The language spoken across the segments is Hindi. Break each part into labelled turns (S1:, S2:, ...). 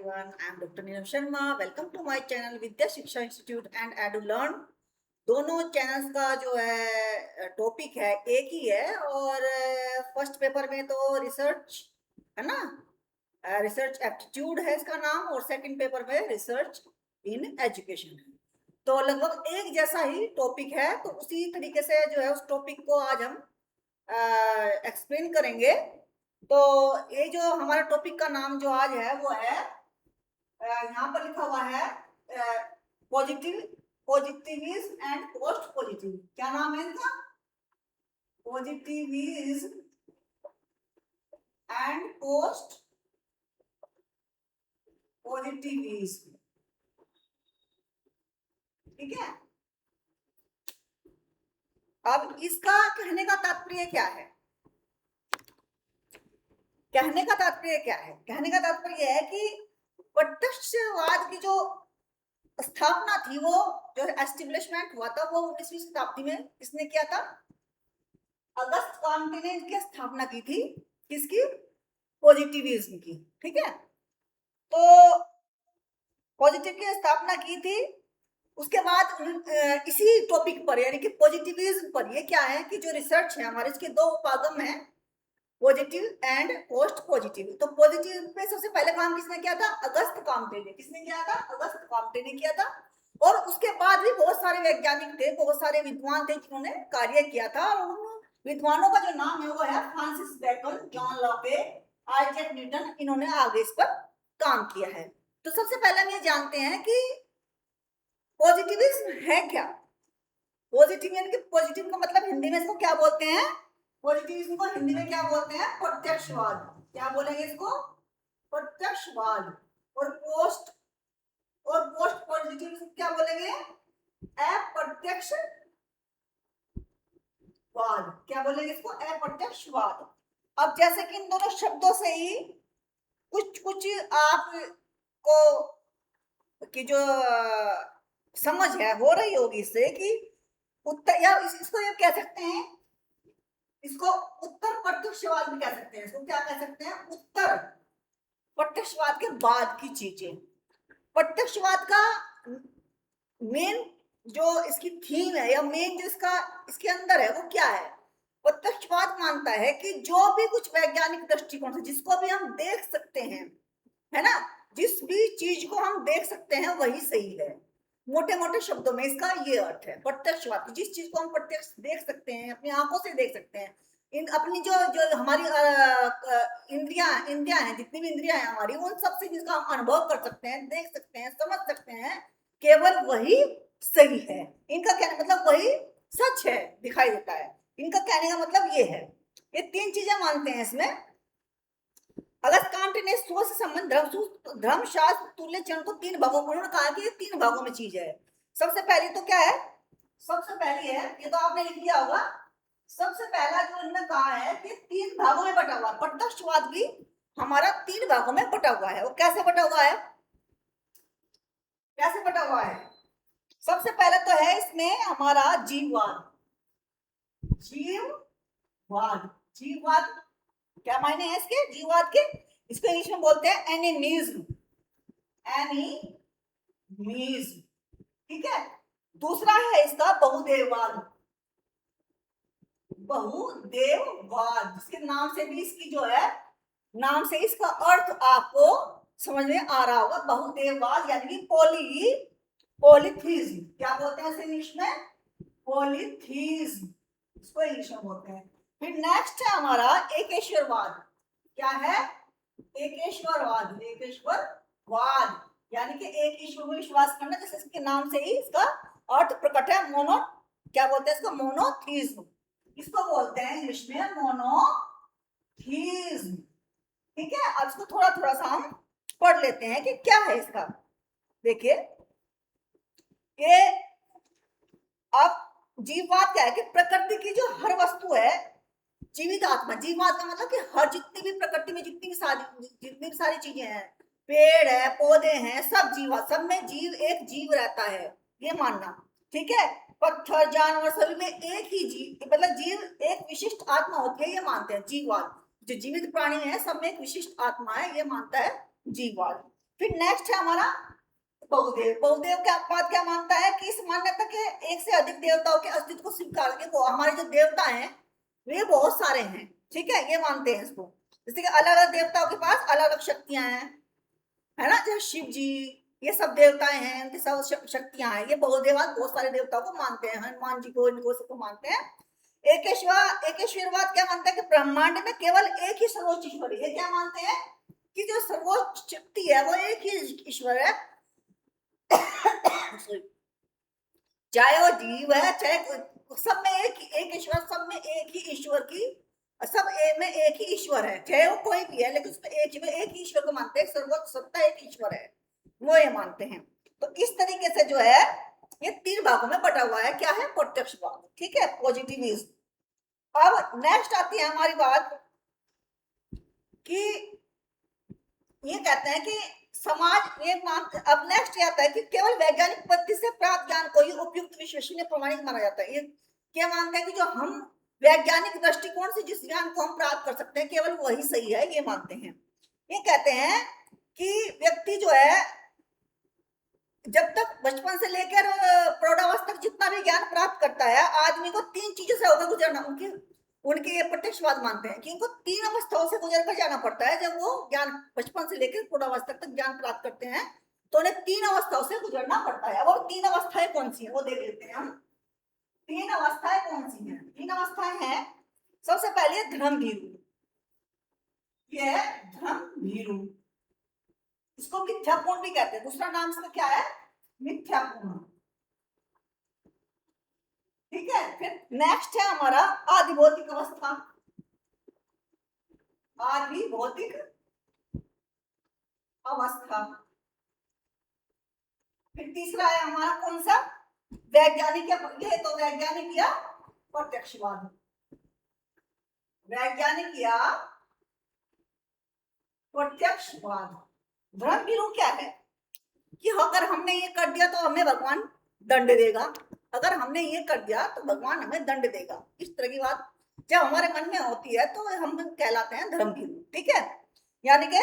S1: everyone. I am Dr. Neelam Sharma. Welcome to my channel विद्या शिक्षा इंस्टीट्यूट एंड एडू लर्न। दोनों चैनल्स का जो है टॉपिक है एक ही है और फर्स्ट पेपर में तो रिसर्च है ना, रिसर्च एप्टीट्यूड है इसका नाम, और सेकंड पेपर में रिसर्च इन एजुकेशन है। तो लगभग एक जैसा ही टॉपिक है, तो उसी तरीके से जो है उस टॉपिक को आज हम एक्सप्लेन करेंगे। तो ये जो हमारा टॉपिक का नाम जो आज है वो है, यहाँ पर लिखा हुआ है पॉजिटिव पॉजिटिविज एंड पोस्ट पॉजिटिव। क्या नाम है इनका? पॉजिटिविज एंड पोस्ट पॉजिटिविज। ठीक है। अब इसका कहने का तात्पर्य क्या है? कहने का तात्पर्य क्या है? कहने का तात्पर्य है कि प्रत्यक्षवाद की जो स्थापना थी, वो जो एस्टेब्लिशमेंट हुआ था, वो 19वीं शताब्दी में किसने किया था? अगस्त कांटे ने इसकी स्थापना की थी। किसकी? पॉजिटिविज्म की। ठीक है। तो पॉजिटिव की स्थापना की थी। उसके बाद इसी टॉपिक पर यानी कि पॉजिटिविज्म पर, ये क्या है कि जो रिसर्च है हमारे, इसके दो उपागम है, पॉजिटिव एंड पोस्ट पॉजिटिव। तो पॉजिटिव पे सबसे पहले काम किसने किया था? अगस्त कांटे ने। किसने किया था? अगस्त कांटे ने किया था। और उसके बाद भी बहुत सारे वैज्ञानिक थे, बहुत सारे विद्वान थे जिन्होंने कार्य किया था। उन विद्वानों का जो नाम है वो है Francis Bacon, John Locke, Isaac Newton. इन्होंने आगे इस पर काम किया है। तो सबसे पहले हम ये जानते हैं कि पॉजिटिविज्म है क्या। पॉजिटिव यानी कि पॉजिटिव का मतलब हिंदी में इसको क्या बोलते हैं? पॉजिटिविज्म को हिंदी में क्या बोलते हैं? प्रत्यक्षवाद। क्या बोलेंगे इसको? प्रत्यक्षवाद। और पोस्ट पॉजिटिविज्म क्या बोलेंगे? अप्रत्यक्षवाद। क्या बोलेंगे इसको? अप्रत्यक्षवाद। अब जैसे कि इन दोनों शब्दों से ही कुछ कुछ आपको की जो समझ है हो रही होगी इससे कि उत्तर, या इसको ये कह सकते हैं, इसको उत्तर प्रत्यक्षवाद भी कह सकते हैं। इसको क्या कह सकते हैं? उत्तर प्रत्यक्षवाद के बाद की चीजें। प्रत्यक्षवाद का मेन जो इसकी थीम है या मेन जो इसके अंदर है वो क्या है? प्रत्यक्षवाद मानता है कि जो भी कुछ वैज्ञानिक दृष्टिकोण से जिसको भी हम देख सकते हैं, है ना, जिस भी चीज को हम देख सकते हैं वही सही है। मोटे मोटे शब्दों में इसका ये अर्थ है प्रत्यक्षवाद। जिस चीज को हम प्रत्यक्ष देख सकते हैं, अपनी आंखों से देख सकते हैं, इन अपनी जो जो हमारी इंद्रियां हैं, जितनी भी इंद्रियां हैं हमारी, उन सब से जिसका हम अनुभव कर सकते हैं, देख सकते हैं, समझ सकते हैं, केवल वही सही है। इनका कहने मतलब वही सच है, दिखाई देता है। इनका कहने का मतलब ये है। ये तीन चीजें मानते हैं इसमें। अगस्त कांटे ने सोच से संबंध धर्मशास्त्र तुल्य चरण को तीन भागों में, उन्होंने कहा कि ये तीन भागों में चीज है। सबसे पहली तो क्या है? सबसे पहली है, ये तो आपने लिख लिया होगा। सबसे पहला जो इन्होंने कहा है कि तीन भागों में बटा हुआ प्रत्यक्षवाद भी हमारा तीन भागों में बटा हुआ है। वो कैसे बटा हुआ है? कैसे बटा हुआ है? सबसे पहले तो है इसमें हमारा जीववाद। जीववाद। जीववाद क्या मायने हैं इसके? जीववाद के इसको इंग्लिश में बोलते हैं एनिमिज्म। एनिमिज्म। ठीक है। दूसरा है इसका बहुदेववाद। बहुदेववाद, जिसके नाम से भी इसकी जो है, नाम से इसका अर्थ आपको समझ में आ रहा होगा। बहुदेववाद यानी कि पॉलीथीज्म। क्या बोलते हैं इसे इंग्लिश में? पॉलीथीज्म, इसको इंग्लिश में बोलते हैं। फिर नेक्स्ट है हमारा एकेश्वरवाद। क्या है? एकेश्वरवाद। एकेश्वरवाद यानी कि एक ईश्वर में विश्वास करना, जैसे इसके नाम से ही इसका अर्थ प्रकट है। मोनो, क्या बोलते हैं इसको? मोनोथीज्म। इसको बोलते हैं इंग्लिश में मोनोथीज्म। ठीक है। अब इसको थोड़ा थोड़ा सा हम पढ़ लेते हैं कि क्या है इसका। देखिए, ये अब जीववाद क्या है कि प्रकृति की जो हर वस्तु है जीवित आत्मा। जीववाद का मतलब कि हर जितनी भी प्रकृति में जितनी भी सारी चीजें हैं, पेड़ है, पौधे हैं, सब जीव, सब में जीव, एक जीव रहता है, ये मानना। ठीक है। पत्थर, जानवर, सभी में एक ही जीव, मतलब जीव एक विशिष्ट आत्मा होती है, ये मानते हैं जीववाद। जो जीवित प्राणी है सब में एक विशिष्ट आत्मा है, ये मानता है जीववाद। फिर नेक्स्ट है हमारा बहुदेव। बहुदेव क्या बात क्या मानता है कि इस मान्यता के एक से अधिक देवताओं के अस्तित्व को स्वीकार के, वो हमारे जो देवता हैं वे बहुत सारे हैं, ठीक है, ये मानते हैं इसको। जैसे कि अलग अलग देवताओं के पास अलग अलग शक्तियां हैं, है ना, जैसे शिव जी, ये सब देवताएं हैं, उनकी सब शक्तियां हैं। ये बहुदेवाद बहुत सारे देवताओं को मानते हैं, हनुमान जी को, इनको सबको मानते हैं। एकेश्वरवाद क्या मानता है कि ब्रह्मांड में केवल एक ही सर्वोच्च ईश्वर है। ये क्या मानते हैं कि जो सर्वोच्च शक्ति है वो एक ही ईश्वर है। चाहे वो जीव है, चाहे सब में एक ईश्वर, सब में एक ही ईश्वर की, सब में एक ही ईश्वर है, चाहे वो कोई भी है, लेकिन उसमें एक ही ईश्वर को मानते हैं, सर्वोच्च सत्ता एक ईश्वर है, वो ये मानते हैं। तो इस तरीके से जो है ये 3 भागों में बटा हुआ है। क्या है? प्रत्यक्षवाद, ठीक है, पॉजिटिविज्म। अब नेक्स्ट आती है हमारी बात कि ये कहते हैं कि समाज ये अब नेक्स्ट आता है कि केवल वैज्ञानिक पद्धति से प्राप्त ज्ञान को ही उपयुक्त, विश्वसनीय, प्रमाणिक माना जाता है। ये क्या मानते हैं कि जो हम वैज्ञानिक दृष्टिकोण से जिस ज्ञान को हम प्राप्त कर सकते हैं केवल वही सही है, ये मानते हैं। ये कहते हैं कि व्यक्ति जो है जब तक बचपन से लेकर प्रौढ़ावस्था तक जितना भी ज्ञान प्राप्त करता है, आदमी को 3 चीजों से होकर गुजरना, उनके ये प्रत्यक्षवाद मानते हैं कि इनको 3 अवस्थाओं से गुजर कर जाना पड़ता है। जब वो ज्ञान बचपन से लेकर प्रौढ़ावस्था तक ज्ञान प्राप्त करते हैं तो उन्हें 3 अवस्थाओं से गुजरना पड़ता है। और 3 अवस्थाएं कौन सी है वो देख लेते हैं हम। 3 अवस्थाएं कौन सी हैं? 3 अवस्थाएं हैं, सबसे पहले धर्म भीरू, ये है धर्म भीरू, इसको मिथ्यापूर्ण भी कहते हैं, दूसरा नाम इसका क्या है? मिथ्यापूर्ण, ठीक है। फिर नेक्स्ट है हमारा आदि भौतिक अवस्था, आदि भौतिक अवस्था। फिर तीसरा है हमारा कौन सा? वैज्ञानिक, ये तो वैज्ञानिक या प्रत्यक्षवाद, वैज्ञानिक या प्रत्यक्षवाद। धर्म भीरू क्या है कि अगर हमने ये कर दिया तो हमें भगवान दंड देगा, अगर हमने ये कर दिया तो भगवान हमें दंड देगा, इस तरह की बात जब हमारे मन में होती है तो हम कहलाते हैं धर्म भीरू, ठीक है। यानी कि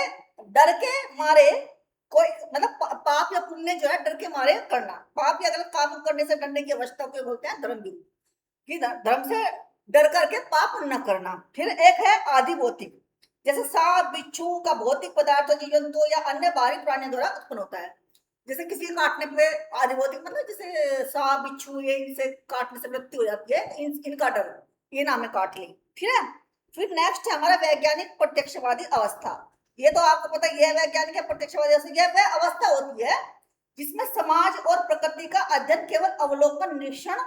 S1: डर के मारे कोई मतलब पाप या पुण्य जो है डर के मारे करना, पाप या गलत काम करने से डरने की अवस्था को बोलते हैं धर्म भीरू, कि धर्म से डर करके पाप न करना। फिर एक है आदि भौतिक, जैसे सांप बिच्छू का भौतिक पदार्थ जीव जंतु या अन्य बाहरी प्राणियों द्वारा उत्पन्न होता है। जैसे किसी के काटने पे आदि भौतिक मतलब जैसे सांप बिच्छू, ये इनसे काटने से मृत्यु हो जाती है, इनका डर, ये नाम है काट ली, ठीक है। फिर नेक्स्ट है हमारा वैज्ञानिक प्रत्यक्षवादी अवस्था। ये तो आपको पता ही है वैज्ञानिक या प्रत्यक्षवादी, यह वह अवस्था होती है जिसमें समाज और प्रकृति का अध्ययन केवल अवलोकन, निरीक्षण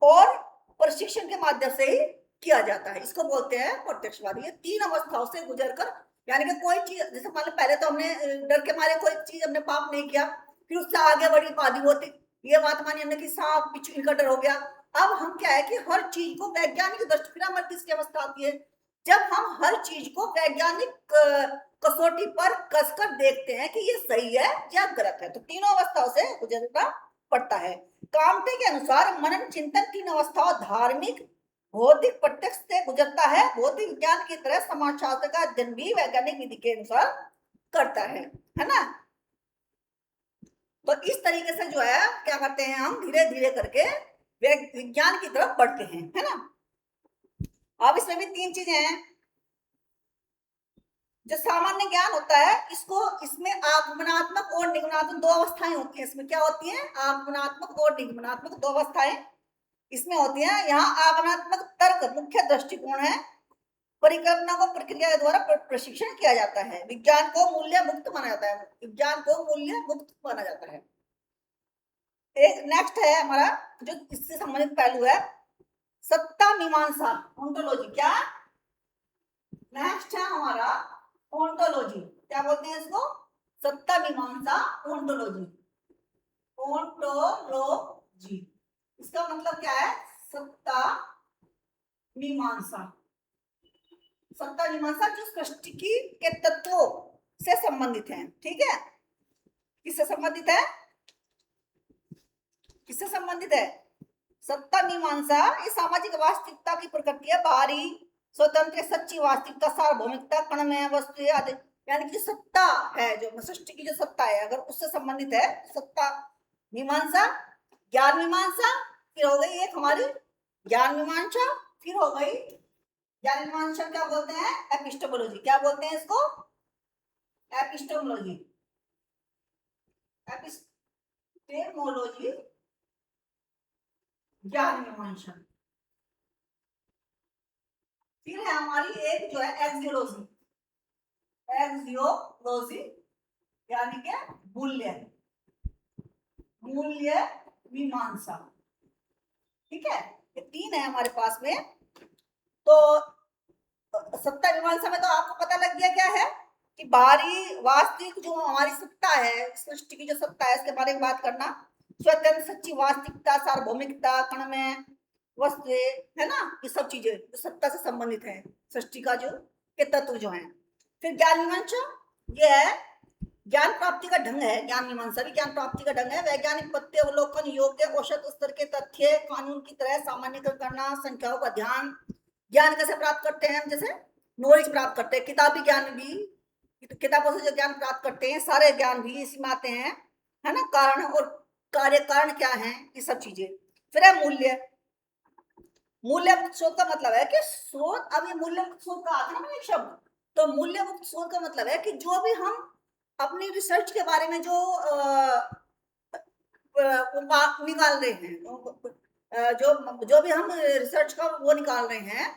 S1: और प्रशिक्षण के माध्यम से ही किया जाता है, इसको बोलते हैं प्रत्यक्षवादी। ये 3 अवस्थाओं से गुजरकर, यानी कि कोई चीज, जैसे मान लो पहले तो हमने डर के मारे कोई चीज हमने पाप नहीं किया, फिर उससे आगे बढ़ी आदि भौतिक, ये बात मानी हमने कि सांप बिच्छू इनका डर हो गया। अब हम क्या है कि हर चीज को वैज्ञानिक दृष्टि, फिर हमारी तीसरी अवस्था आती है जब हम हर चीज को वैज्ञानिक कसौटी पर कसकर देखते हैं कि ये सही है या गलत है। तो तीनों अवस्थाओं से गुजरना पड़ता है। कामटे के अनुसार मनन चिंतन 3 अवस्थाओं धार्मिक, भौतिक, प्रत्यक्ष से गुजरता है। भौतिक विज्ञान की तरह समाजशास्त्र का अध्ययन भी वैज्ञानिक विधि के अनुसार करता है ना। तो इस तरीके से जो है क्या करते हैं हम, धीरे धीरे करके विज्ञान की तरफ बढ़ते हैं, है ना। अब इसमें भी 3 चीजें हैं। जो सामान्य ज्ञान होता है इसको, इसमें आगमनात्मक और निगमनात्मक 2 अवस्थाएं होती हैं। इसमें क्या होती हैं? आगमनात्मक और निगमनात्मक 2 अवस्थाएं इसमें होती है। यहाँ आगमनात्मक तर्क मुख्य दृष्टिकोण है, परिकल्पना को प्रक्रिया द्वारा प्रशिक्षण किया जाता है, विज्ञान को मूल्य मुक्त माना जाता है, विज्ञान को मूल्य मुक्त माना जाता है। एक नेक्स्ट है हमारा जो इससे संबंधित पहलू है, सत्ता मीमांसा, ओंटोलॉजी। क्या नेक्स्ट है हमारा? ओंटोलॉजी। क्या बोलते हैं इसको? सत्ता मीमांसा, ओंटोलॉजी। ओंटोलॉजी इसका मतलब क्या है? सत्ता मीमांसा। सत्ता मीमांसा जो सृष्टि के तत्वों से संबंधित है, ठीक है। किससे संबंधित है? किससे संबंधित है? सत्ता मीमांसा ये सामाजिक वास्तविकता की प्रकृति है, बाहरी, स्वतंत्र, सच्ची वास्तविकता, सार्वभौमिकता, कण में वस्तु आदि यानी कि जो सत्ता है, जो सृष्टि की जो सत्ता है, अगर उससे संबंधित है, सत्ता मीमांसा, ज्ञान मीमांसा, फिर हो गई एक हमारी ज्ञान मीमांसा, फिर हो गई ज्ञान मीमांसा क्या बोलते हैं, एपिस्टेमोलॉजी। क्या बोलते हैं इसको, एपिस्टेमोलॉजी। एपिस्टेमोलॉजी ज्ञान मीमांसा। फिर है हमारी एक जो है एक्सियोलॉजी। एक्सियोलॉजी यानी क्या, मूल्य, मूल्य मीमांसा। ठीक है, ये तीन है हमारे पास में। तो सत्ता मीमांसा में तो आपको पता लग गया क्या है कि बाहरी वास्तविक जो हमारी सत्ता है, सृष्टि की जो सत्ता है, इसके बारे में बात करना। स्वतंत्र, सच्ची वास्तविकता, सार्वभौमिकता, कण में वस्तु है ना, ये सब चीजें जो सत्ता से संबंधित है, सृष्टि का जो के तत्व जो है। फिर ज्ञान मीमांसा, ये है ज्ञान प्राप्ति का ढंग है। ज्ञान मीमांसा भी ज्ञान प्राप्ति का ढंग है। वैज्ञानिक तथ्य अवलोकन योग्य औसत स्तर के तथ्य कानून की तरह सामान्यीकरण करना, संख्याओं का ध्यान। ज्ञान कैसे प्राप्त करते हैं हम, जैसे नॉलेज प्राप्त करते हैं, किताबी ज्ञान भी, किताबों से जो ज्ञान प्राप्त करते हैं, सारे ज्ञान भी इसी में आते हैं, है ना। कारण और कार्य कारण क्या है, ये सब चीजें। फिर है मूल्य। मूल्य मुक्त शोध का मतलब है कि शोध, अब ये मूल्य मुक्त शोध का आता है ना एक शब्द, तो मूल्य मुक्त शोध का मतलब है कि जो भी हम अपनी रिसर्च के बारे में जो निकाल रहे हैं, जो जो भी हम रिसर्च का वो निकाल रहे हैं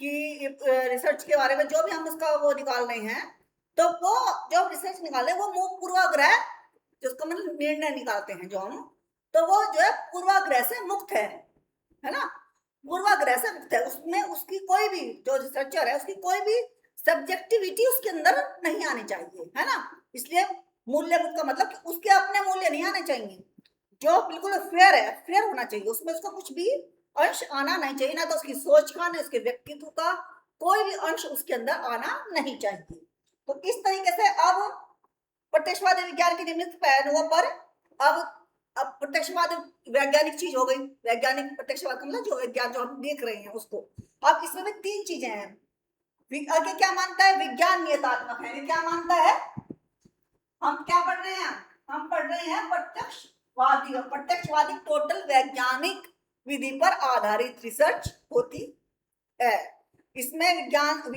S1: कि रिसर्च के बारे में जो भी हम उसका वो निकाल रहे हैं, तो वो जो रिसर्च निकाले वो पूर्वाग्रह, जिसको मतलब निर्णय निकालते हैं जो हम, तो वो जो है पूर्वाग्रह से मुक्त है ना, पूर्वाग्रह से मुक्त है। उसमें उसकी कोई भी जो रिसर्चर है उसकी कोई भी सब्जेक्टिविटी उसके अंदर नहीं आनी चाहिए, है ना। इसलिए मूल्य मुक्त का मतलब कि उसके अपने मूल्य नहीं आने चाहिए, जो बिल्कुल फेयर है, फेयर होना चाहिए, उसमें उसका कुछ भी अंश आना नहीं चाहिए, ना तो उसकी सोच का, ना उसके व्यक्तित्व का कोई भी अंश उसके अंदर आना नहीं चाहिए। तो इस तरीके से अब प्रत्यक्षवादी विज्ञान के निम्नलिखित पहलुओं पर अब प्रत्यक्षवाद वैज्ञानिक चीज हो गई, वैज्ञानिक प्रत्यक्षवाद मतलब जो विज्ञान जो हम देख रहे हैं उसको। अब इसमें भी तीन चीजें हैं। आगे क्या मानता है, विज्ञान नियतात्मक है। क्या मानता है, हम क्या पढ़ रहे हैं, हम पढ़ रहे हैं प्रत्यक्षवादी। प्रत्यक्षवादी टोटल वैज्ञानिक विधि पर आधारित रिसर्च होती है। इसमें विज्ञान से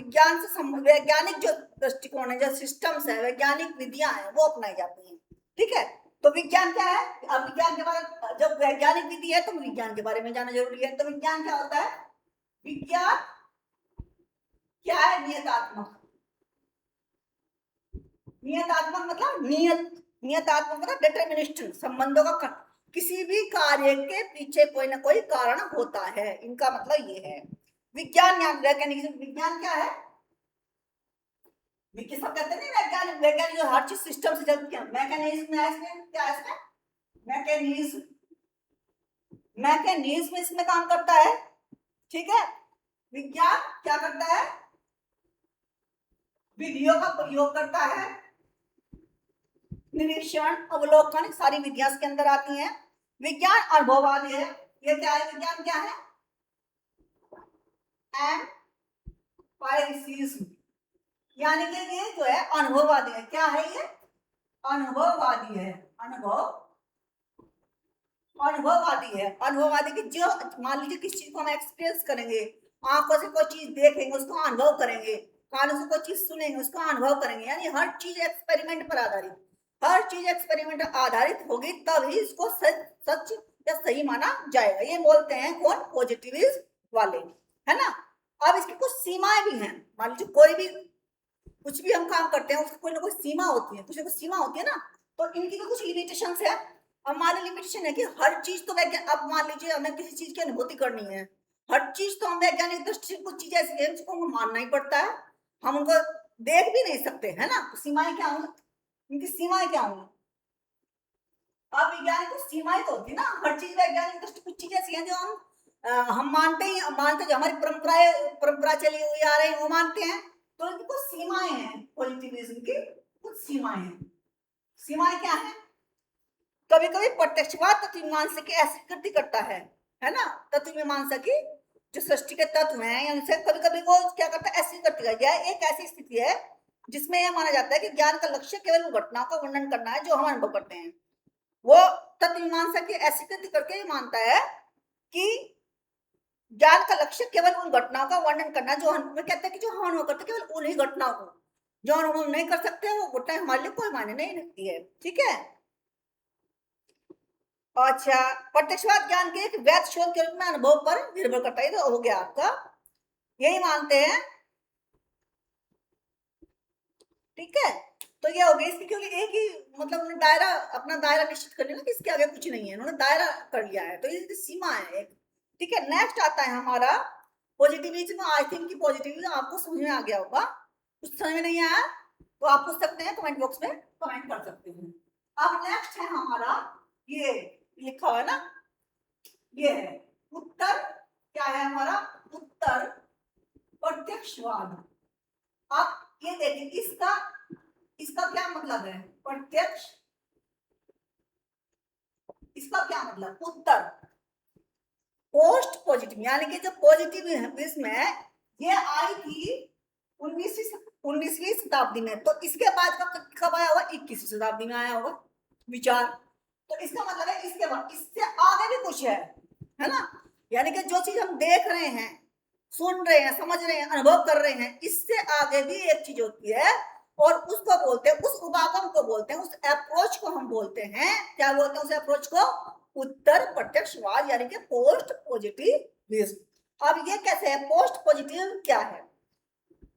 S1: वैज्ञानिक जो दृष्टिकोण है, जो सिस्टम्स है, वैज्ञानिक विधियां हैं, वो अपनाई जाती हैं। ठीक है, तो विज्ञान क्या है, अब विज्ञान के बारे, जब वैज्ञानिक विधि है तो विज्ञान के बारे में जानना जरूरी है। तो विज्ञान क्या होता है, विज्ञान क्या है, नियतात्मक। नियतात्मक मतलब नियतात्मक मतलब डिटरमिनिस्टिक, संबंधों का किसी भी कार्य के पीछे कोई ना कोई कारण होता है, इनका मतलब ये है। विज्ञान या वैज्ञानिक, विज्ञान क्या है, सब कहते हैं वैज्ञानिक, वैज्ञानिक जो हर चीज सिस्टम से चलती है। मैकेनिज्म है इसमें, क्या है इसमें, मैकेनिज्म, मैकेनिज्म इसमें काम करता है। ठीक है, विज्ञान क्या करता है, विधियों का प्रयोग करता है, निरीक्षण, अवलोकन, सारी विधियां इसके अंदर आती हैं। विज्ञान अनुभववादी है। ये क्या है, विज्ञान क्या है, एम्पायरिसिज्म, यानी कि ये जो है अनुभववादी है। क्या है ये, अनुभववादी है। अनुभववादी है। अनुभववादी की जो, मान लीजिए किस चीज को हम एक्सपीरियंस करेंगे, आंखों से कोई चीज देखेंगे उसको अनुभव करेंगे, कानों से कोई चीज सुनेंगे उसका अनुभव करेंगे, यानी हर चीज एक्सपेरिमेंट पर आधारित, हर चीज एक्सपेरिमेंट आधारित होगी तभी इसको सच या सही माना जाएगा। ये बोलते हैं कौन, पॉजिटिविस्ट वाले, है ना। अब इसकी कुछ सीमाएं भी हैं। मान लीजिए कोई भी कुछ भी हम काम करते हैं उसकी कोई ना कोई सीमा होती है, कुछ ना कुछ सीमा होती है ना, तो इनकी तो कुछ लिमिटेशन है। हमारी लिमिटेशन है कि हर चीज तो वैज्ञानिक, अब मान लीजिए हमें किसी चीज की अनुभूति करनी है, हर चीज तो हम वैज्ञानिक दृष्टि से, कुछ चीजें ऐसी है जिसको हमें मानना ही पड़ता है, हम उनको देख भी नहीं सकते, है ना। सीमाएं क्या होंगी, इनकी सीमाएं क्या होंगी। अब वैज्ञानिक को सीमाएं तो होती है ना, हर चीज वैज्ञानिक दृष्टि, कुछ चीजें ऐसी हैं जो हम मानते जो हमारी परंपरा चली हुई आ रही है वो मानते हैं, तो इनकी कुछ सीमाएं हैं, पॉजिटिविज्म की कुछ सीमाएं हैं। सीमाएं क्या है, कभी कभी प्रत्यक्षवाद तत्व मीमांसा की ऐसी कृति करता है ना। तत्व मीमांसा की जो सृष्टि के तत्व हैं, उनसे कभी कभी वो क्या करता है, ऐसी कृति करता है। एक ऐसी स्थिति है जिसमें यह माना जाता है कि ज्ञान का लक्ष्य केवल उन घटनाओं का वर्णन करना है जो हम अनुभव करते हैं। वो तत्व मीमांसा की ऐसी कृति करके ये मानता है कि ज्ञान का लक्ष्य केवल उन घटनाओं का वर्णन करना जो हम कहते हैं कि जो हम अनुभव करते हैं, केवल उन्हीं घटनाओं को, जो अनुभव नहीं कर सकते वो घटनाएं हमारे लिए कोई मायने नहीं रखती है। ठीक है। अच्छा, प्रत्यक्षवाद ज्ञान के एक वैध शोध के रूप में अनुभव पर निर्भर करता है। तो हो गया आपका, यही मानते हैं। ठीक है, तो ये हो गया इसकी, क्योंकि एक ही मतलब उन्होंने दायरा, अपना दायरा निश्चित कर लिया ना कि इसके आगे कुछ नहीं है, उन्होंने दायरा कर लिया है, तो ये सीमा है एक। ठीक है, नेक्स्ट आता है हमारा पॉजिटिविज्म। आई थिंक कि पॉजिटिविज्म आपको समझ में आ गया होगा। कुछ समझ में नहीं आया तो आप पूछ सकते हैं, कमेंट बॉक्स में कमेंट कर सकते हैं। अब नेक्स्ट है हमारा, ये लिखा हुआ है ना, ये है उत्तर, क्या है हमारा उत्तर प्रत्यक्षवाद। आप ये देखिए, इसका इसका क्या मतलब है प्रत्यक्ष, इसका क्या मतलब उत्तर। पोस्ट पॉजिटिव यानी कि जो पॉजिटिव इसमें ये आई थी 19वीं शताब्दी में, तो इसके बाद कब आया होगा, 21वीं शताब्दी में आया होगा विचार। तो इसका मतलब है इसके बाद, इससे आगे भी कुछ है ना। यानी कि जो चीज हम देख रहे हैं, सुन रहे हैं, समझ रहे हैं, अनुभव कर रहे हैं, इससे आगे भी एक चीज होती है, और उसको बोलते हैं, उस उपागम को बोलते हैं, उस अप्रोच को हम बोलते हैं, क्या बोलते हैं उस अप्रोच को, उत्तर प्रत्यक्षवाद, यानी कि पोस्ट पॉजिटिविज्म। अब ये कैसे है, पोस्ट पॉजिटिव क्या है,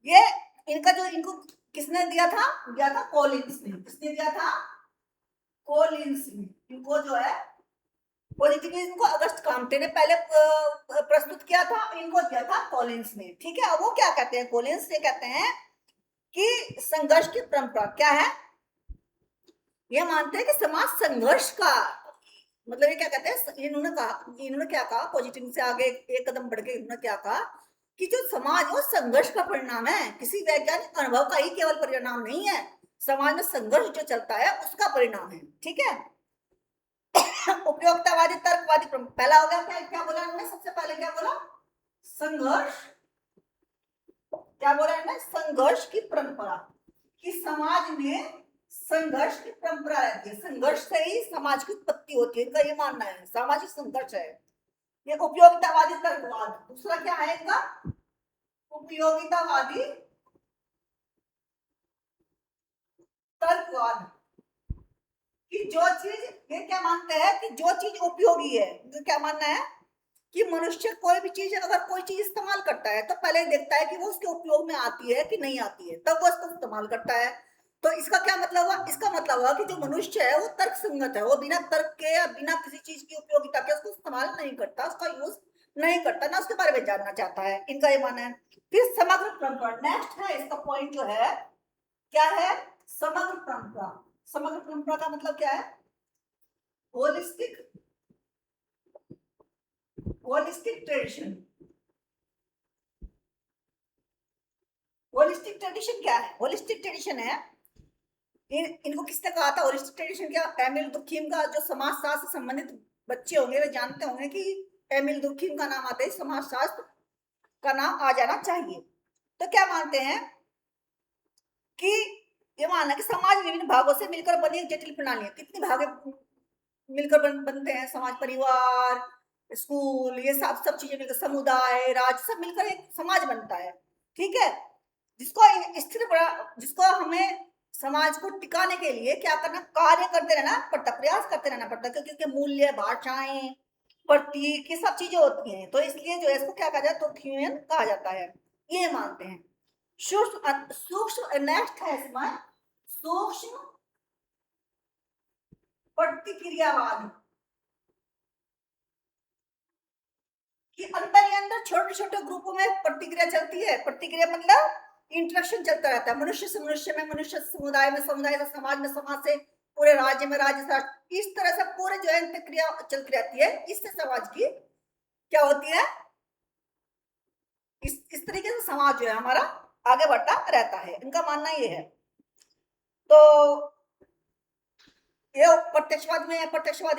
S1: ये इनका जो, इनको किसने दिया था कॉलिंस ने। किसने दिया था, कॉलिंस ने। इनको जो है पॉजिटिविज्म को अगस्त काम्टे ने पहले प्रस्तुत किया था, इनको दिया था कॉलिंस ने। ठीक है, अब वो क्या कहते हैं, कॉलिंस ये कहते हैं कि संघर्ष की परंपरा क्या है, ये मानते हैं कि समाज संघर्ष का मतलब, ये क्या कहते हैं, इन्होंने क्या कहा, पॉजिटिव से आगे एक कदम बढ़ के इन्होंने क्या कहा कि जो समाज वो संघर्ष का परिणाम है, किसी वैज्ञानिक अनुभव का ही केवल परिणाम नहीं है, समाज में संघर्ष जो चलता है उसका परिणाम है। ठीक है। उपयोगितावादी तर्कवादी पहला हो गया, क्या बोला उन्होंने, सबसे पहले क्या बोला, संघर्ष, क्या बोला उन्होंने, संघर्ष की परंपरा, कि समाज में संघर्ष की परंपरा रहती है, संघर्ष से ही समाज की उत्पत्ति होती है, इनका ये मानना है, सामाजिक संघर्ष है ये। उपयोगितावादी तर्कवाद, दूसरा क्या है इनका, उपयोगितावादी तर्कवाद, कि जो चीज, ये क्या मानते हैं कि जो चीज उपयोगी है, तो क्या मानना है कि मनुष्य कोई भी चीज, अगर कोई चीज इस्तेमाल करता है तो पहले देखता है कि वो उसके उपयोग में आती है कि नहीं आती है, तब वो उसको इस्तेमाल करता है। तो इसका क्या मतलब हुआ, इसका मतलब हुआ कि जो मनुष्य है वो तर्क संगत है, वो बिना तर्क के या बिना किसी चीज की उपयोगिता के उसको इस्तेमाल नहीं करता, उसका यूज नहीं करता, ना उसके बारे में जानना चाहता है, इनका ये मानना है। फिर समग्र परंपरा नेक्स्ट है, इसका पॉइंट जो है क्या है, समग्र परंपरा। समग्र परंपरा का मतलब क्या है, होलिस्टिक ट्रेडिशन। होलिस्टिक ट्रेडिशन क्या है, होलिस्टिक ट्रेडिशन है, इनको किसने कहा था होलिस्टिक ट्रेडिशन, क्या, एमिल दुर्खीम का, जो समाजशास्त्र से संबंधित बच्चे होंगे वे जानते होंगे कि एमिल दुर्खीम का नाम आते ही समाजशास्त्र का नाम आ जाना चाहिए। तो क्या मानते हैं कि ये मानना कि समाज विभिन्न भागों से मिलकर बनी एक जटिल प्रणाली है। कितनी भाग मिलकर बनते हैं समाज, परिवार, स्कूल, ये सब चीजें मिलकर, समुदाय, राज्य, सब मिलकर एक समाज बनता है। ठीक है, जिसको स्थिर जिसको हमें समाज को टिकाने के लिए क्या करना, कार्य करते रहना पड़ता, प्रयास करते रहना पड़ता, क्योंकि मूल्य, भाषाएं, प्रतीक, ये सब चीजें होती हैं, तो इसलिए जो है इसको क्या कहा जाता है, तुर्कियन कहा जाता है, ये मानते हैं। सूक्ष्म नेक्स्ट है इसमें सूक्ष्म प्रतिक्रियावाद, कि अंदर ही अंदर छोटे छोटे ग्रुपों में प्रतिक्रिया चलती है। प्रतिक्रिया मतलब इंटरेक्शन चलता रहता है, मनुष्य से मनुष्य में, मनुष्य से समुदाय में, समुदाय से समाज में, समाज से पूरे राज्य में, राज्य से, इस तरह से पूरे जो है प्रतिक्रिया चलती रहती है। इससे समाज की क्या होती है, इस तरीके से समाज जो है हमारा आगे बढ़ता रहता है, इनका मानना ये है। तो ये प्रत्यक्षवादी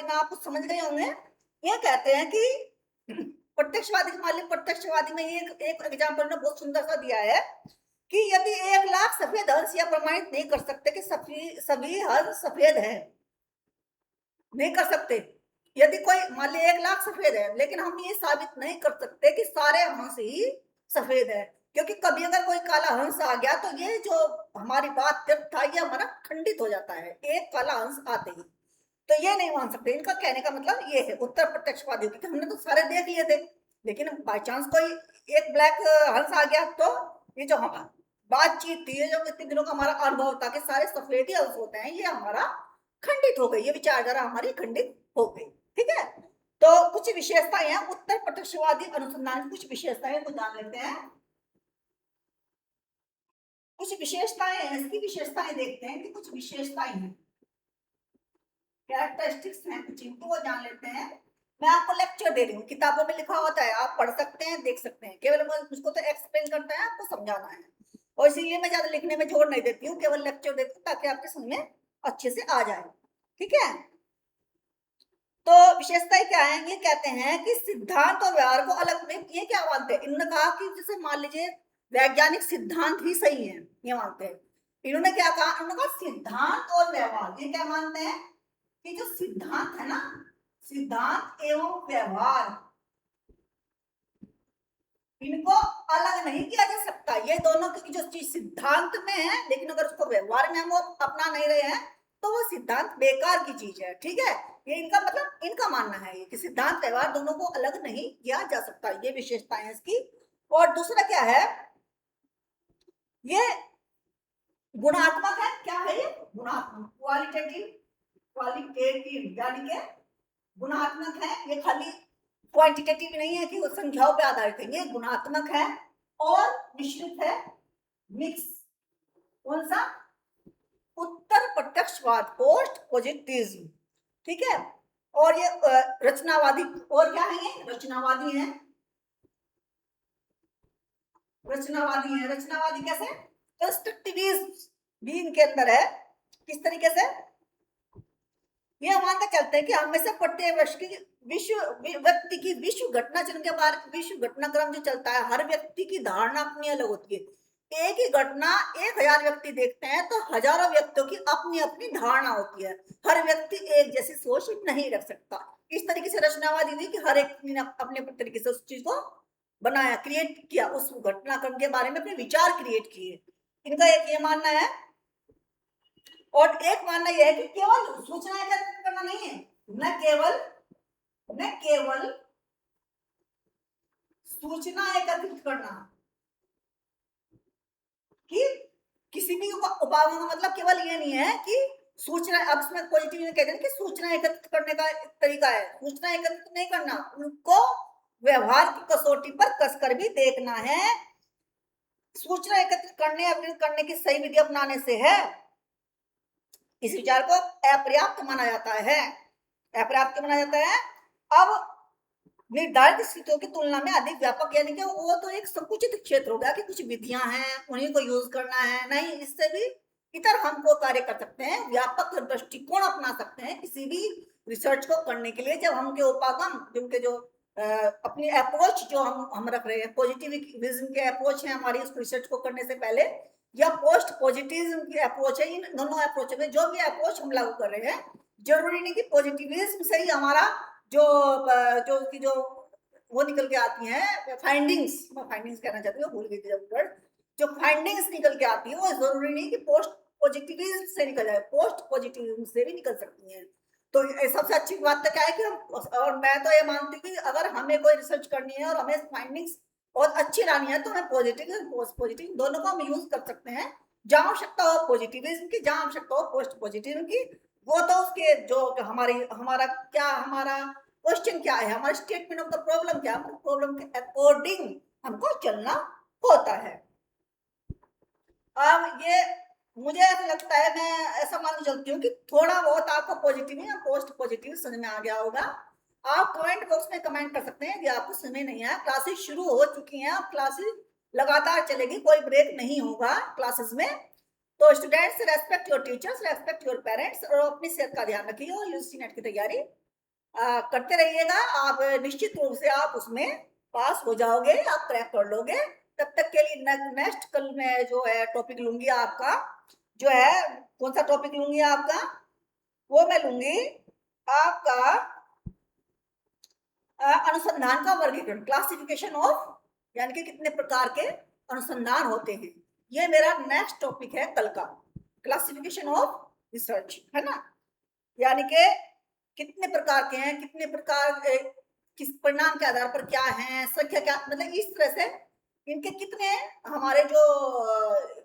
S1: में आप कुछ समझ गए होंगे। ये कहते हैं कि प्रत्यक्षवादी में एक एग्जाम्पल ने बहुत सुंदर सा दिया है कि यदि 1,00,000 सफेद हंस यह प्रमाणित नहीं कर सकते कि सभी हंस सफेद है, नहीं कर सकते। यदि कोई मान ली 1,00,000 सफेद है, लेकिन हम ये साबित नहीं कर सकते कि सारे हंस ही सफेद है, क्योंकि कभी अगर कोई काला हंस आ गया तो ये जो हमारी बात था ये हमारा खंडित हो जाता है एक काला हंस आते ही। तो ये नहीं मान सकते। इनका कहने का मतलब ये है उत्तर प्रत्यक्षवादी, क्योंकि हमने तो सारे देख लिए थे, लेकिन बाई चांस कोई एक ब्लैक हंस आ गया तो ये जो हमारा बातचीत थी, ये जो इतने दिनों का हमारा अनुभव था कि सारे सफेद ही हंस होते हैं, ये हमारा खंडित हो गई, ये विचारधारा हमारी खंडित हो गई। ठीक है, तो कुछ विशेषताएं हैं उत्तर प्रत्यक्षवादी अनुसंधान, कुछ विशेषताएं को जान लेते हैं। कुछ विशेषताएं हैं, इसकी विशेषताएं देखते हैं कि कुछ विशेषताएं हैं, कैरेक्टरिस्टिक्स हैं कुछ, इनको वो जान लेते हैं। मैं आपको लेक्चर दे रही हूँ, किताबों में लिखा होता है, आप पढ़ सकते हैं, देख सकते हैं, केवल मुझको तो एक्सप्लेन करता है, आपको समझाना है, और इसीलिए मैं ज्यादा लिखने में जोर नहीं देती हूँ, केवल लेक्चर देती हूँ ताकि आपके समझ में अच्छे से आ जाए। ठीक है, तो विशेषताएं क्या है, ये कहते हैं कि सिद्धांत और व्यवहार को अलग में, ये क्या मानते हैं, इन्होंने कहा कि जैसे मान लीजिए वैज्ञानिक सिद्धांत ही सही है, ये मानते हैं। इन्होंने क्या कहा, इन्होंने कहा सिद्धांत और व्यवहार, ये क्या मानते हैं कि जो सिद्धांत है ना, सिद्धांत एवं व्यवहार, इनको अलग नहीं किया जा सकता। ये दोनों की जो चीज सिद्धांत में है, लेकिन अगर उसको व्यवहार में हम अपना नहीं रहे हैं तो वो सिद्धांत बेकार की चीज है। ठीक है, ये इनका मतलब, इनका मानना है ये कि सिद्धांत व्यवहार दोनों को अलग नहीं किया जा सकता, ये विशेषताएं इसकी। और दूसरा क्या है, ये गुणात्मक है। क्या है ये, गुणात्मक, क्वालिटेटिव, क्वालिटेटिव यानी कि गुणात्मक है, ये खाली क्वांटिटेटिव नहीं है कि वो संख्याओं पे आधारित है, ये गुणात्मक है और मिश्रित है, मिक्स। कौन सा, उत्तर प्रत्यक्षवाद, पोस्ट पॉजिटिविज्म। ठीक है, और ये रचनावादी, और क्या है ये, रचनावादी है, रचनावादी है। रचनावादी कैसे, कंस्ट्रक्टिविज्म भी इनके अंदर है। किस तरीके से, ये मानकर चलते हैं कि हमेशा प्रत्येक वर्ष की व्यक्ति की विश्व घटना के बारे, विश्व घटनाक्रम जो चलता है, हर व्यक्ति की धारणा अपनी अलग होती है। एक ही घटना 1,000 व्यक्ति देखते हैं तो हजारों व्यक्तियों की अपनी अपनी धारणा होती है, हर व्यक्ति एक जैसी सोच नहीं रख सकता। इस तरीके से रचनावादी थी कि हर एक ने अपने तरीके से उस चीज को बनाया, क्रिएट किया, उस घटनाक्रम के बारे में अपने विचार क्रिएट किए। इनका एक ये मानना है, और एक मानना यह है कि केवल सूचना एकत्रित करना नहीं है, न केवल सूचना एकत्रित करना, कि किसी भी उपायों का मतलब केवल ये नहीं है कि सूचना, अब इसमें पॉजिटिव में कहते हैं कि सूचना एकत्रित करने का एक तरीका है, सूचना एकत्रित नहीं करना, उनको व्यवहार की कसौटी पर कसकर भी देखना है। सूचना एकत्रित करने की सही विधि अपनाने से है, इस विचार को अपर्याप्त माना जाता है। अपर्याप्त माना जाता है, अब निर्धारित स्थितियों की तुलना में अधिक व्यापक, यानी कि वो तो एक संकुचित क्षेत्र हो गया कि कुछ विधियां हैं उन्हीं को यूज करना है, नहीं, इससे भी इतर हमको कार्य कर सकते हैं, व्यापक दृष्टिकोण अपना सकते हैं किसी भी रिसर्च को करने के लिए। जब हम के उपागम, जिनके जो अपनी अप्रोच जो हम रख रहे हैं, पॉजिटिविज्म के अप्रोच है हमारी उस रिसर्च को करने से पहले, या पोस्ट पॉजिटिविज्म की अप्रोच है, इन दोनों अप्रोच में जो भी अप्रोच हम लागू कर रहे हैं, जरूरी नहीं कि पॉजिटिविज्म से ही हमारा जो जो की जो वो निकल के आती हैं फाइंडिंग्स, मैं फाइंडिंग्स कहना चाहती हूँ, भूल गई थी वर्ड, जो फाइंडिंग्स निकल के आती है वो जरूरी नहीं कि पोस्ट पॉजिटिविज्म से निकल जाए, पोस्ट पॉजिटिविज्म से भी निकल सकती है। तो सबसे अच्छी बात तो क्या है कि हम, और मैं तो ये मानती हूँ कि अगर हमें कोई रिसर्च करनी है और हमें फाइंडिंग्स बहुत अच्छी लानी है तो हमें पॉजिटिव और पोस्ट पॉजिटिव दोनों को हम यूज कर सकते हैं। जहां आवश्यकता हो पॉजिटिविज्म की, जहां आवश्यकता हो पोस्ट पॉजिटिव की, वो तो उसके जो हमारा क्या, हमारा क्वेश्चन क्या है, हमारा स्टेटमेंट ऑफ द प्रॉब्लम क्या है, प्रॉब्लम के अकॉर्डिंग हमको चलना होता है। अब ये मुझे ऐसा लगता है, मैं ऐसा मान चलती हूँ कि थोड़ा बहुत आपको पॉजिटिव या पोस्ट पॉजिटिव समझ में आ गया होगा। आप कमेंट बॉक्स में कमेंट कर सकते हैं कि आपको समझ नहीं आया। क्लासेस शुरू हो चुकी हैं, अब क्लासेस लगातार चलेगी, कोई ब्रेक नहीं होगा क्लासेस में। तो students, respect your teachers, respect your parents, और अपनी सेहत का ध्यान रखिए और यूजीसी नेट की तैयारी करते रहिएगा। आप निश्चित रूप से आप उसमें पास हो जाओगे, आप क्रैक कर लोगे। तब तक के लिए नेक्स्ट कल मैं जो है टॉपिक लूंगी आपका, जो है कौन सा टॉपिक लूंगी आपका, वो मैं लूंगी आपका अनुसंधान का वर्गीकरण, क्लासिफिकेशन ऑफ, यानी कि कितने प्रकार के अनुसंधान होते हैं। ये मेरा नेक्स्ट टॉपिक है कल का, क्लासिफिकेशन ऑफ रिसर्च, है ना। यानी कि कितने प्रकार के हैं, कितने प्रकार किस परिणाम के आधार पर क्या है, संख्या क्या, मतलब इस तरह से इनके कितने हमारे जो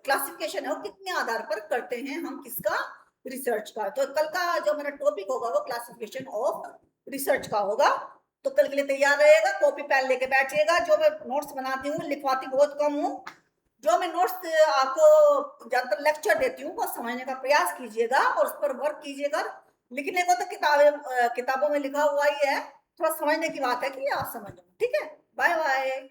S1: क्लासिफिकेशन है वो कितने आधार पर करते हैं हम किसका, रिसर्च का। तो कल का जो मेरा टॉपिक होगा वो क्लासिफिकेशन ऑफ रिसर्च का होगा। तो कल के लिए तैयार रहेगा, कॉपी पेन लेके बैठिएगा। जो मैं नोट्स बनाती हूँ, लिखवाती बहुत कम हूँ, जो मैं नोट्स आपको ज्यादातर लेक्चर देती हूँ वो समझने का प्रयास कीजिएगा और उस पर वर्क कीजिएगा। लिखने को तो किताबों में लिखा हुआ ही है, थोड़ा समझने की बात है कि आप समझो। ठीक है, बाय बाय।